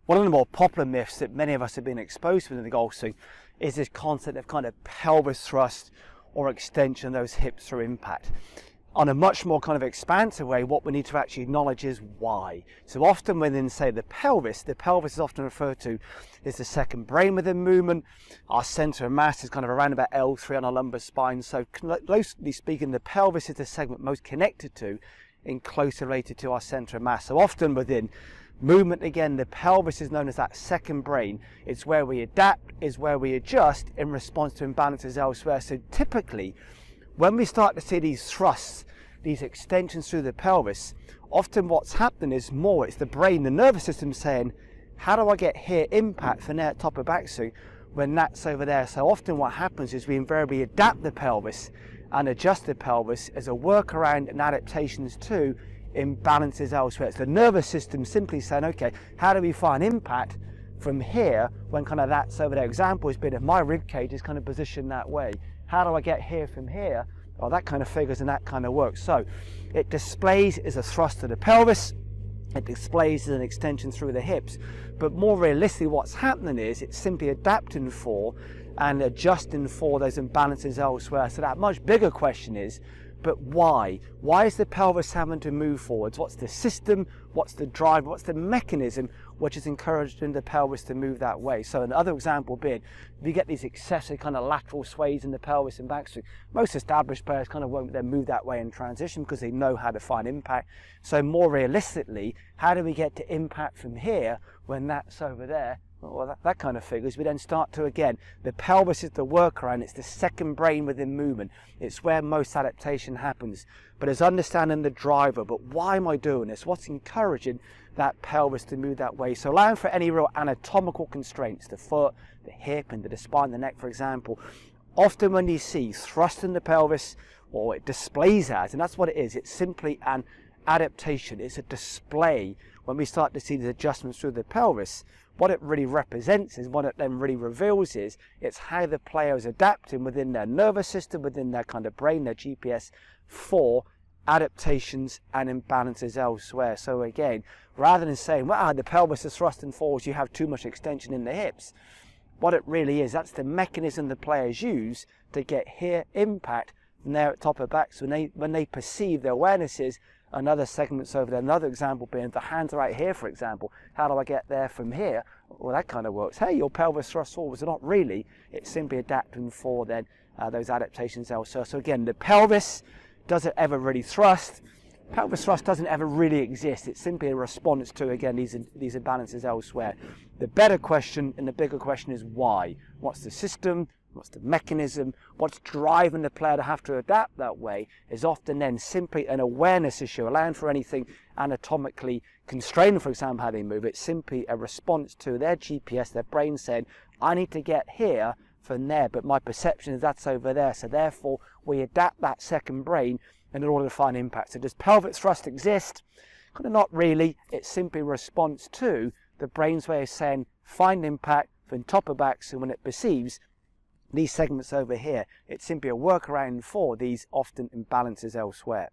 One of the more popular myths that many of us have been exposed to in the golf swing is this concept of kind of pelvis thrust or extension of those hips through impact. On a much more kind of expansive way, what we need to actually acknowledge is why. So often within, say, the pelvis is often referred to as the second brain within movement. Our center of mass is kind of around about L3 on our lumbar spine. So closely speaking, the pelvis is the segment most connected to and closely related to our center of mass. So often within movement, again, the pelvis is known as that second brain. It's where we adapt, is where we adjust in response to imbalances elsewhere. So typically, when we start to see these thrusts, these extensions through the pelvis, often what's happening is it's the brain, the nervous system saying, how do I get here impact from there at top of backswing when that's over there? So often what happens is we invariably adapt the pelvis and adjust the pelvis as a workaround and adaptations to imbalances elsewhere. It's the nervous system simply saying, okay, how do we find impact from here when kind of that's over there? Example has been if my rib cage is kind of positioned that way, how do I get here from here? Well, that kind of figures and that kind of works. So it displays as a thrust to the pelvis, it displays as an extension through the hips, but more realistically what's happening is it's simply adapting for and adjusting for those imbalances elsewhere. So that much bigger question is, but why? Why is the pelvis having to move forwards? What's the system? What's the drive? What's the mechanism which is encouraging the pelvis to move that way? So another example being, if you get these excessive kind of lateral sways in the pelvis and backswing, most established players kind of won't then move that way in transition because they know how to find impact. So more realistically, how do we get to impact from here when that's over there? Well, that kind of figures. We then start to, again, the pelvis is the workaround. It's the second brain within movement. It's where most adaptation happens. But it's understanding the driver. But why am I doing this? What's encouraging that pelvis to move that way? So allowing for any real anatomical constraints, the foot, the hip, and the spine, the neck, for example. Often when you see thrust in the pelvis, or it displays as, and that's what it is, it's simply an adaptation. It's a display. When we start to see the adjustments through the pelvis, what it really represents is, what it then really reveals is, it's how the player is adapting within their nervous system, within their kind of brain, their GPS, for adaptations and imbalances elsewhere. So again, rather than saying, well, the pelvis is thrusting forwards, you have too much extension in the hips, what it really is, that's the mechanism the players use to get here impact from there at top of back. So when they perceive their awareness is another segment's over there. Another example being the hands are right here, for example. How do I get there from here? Well, that kind of works. Hey, your pelvis thrusts forwards. So not really. It's simply adapting for then those adaptations elsewhere. So again, the pelvis doesn't ever really thrust. Pelvis thrust doesn't ever really exist. It's simply a response to, again, these imbalances elsewhere. The better question and the bigger question is why? What's the system? What's the mechanism? What's driving the player to have to adapt that way is often then simply an awareness issue, allowing for anything anatomically constrained, for example, how they move. It's simply a response to their GPS, their brain saying, I need to get here from there, but my perception is that's over there. So therefore, we adapt that second brain in order to find impact. So does pelvic thrust exist? Kind of not really. It's simply a response to the brain's way of saying, find impact from top of back, so when it perceives these segments over here, it's simply a workaround for these often imbalances elsewhere.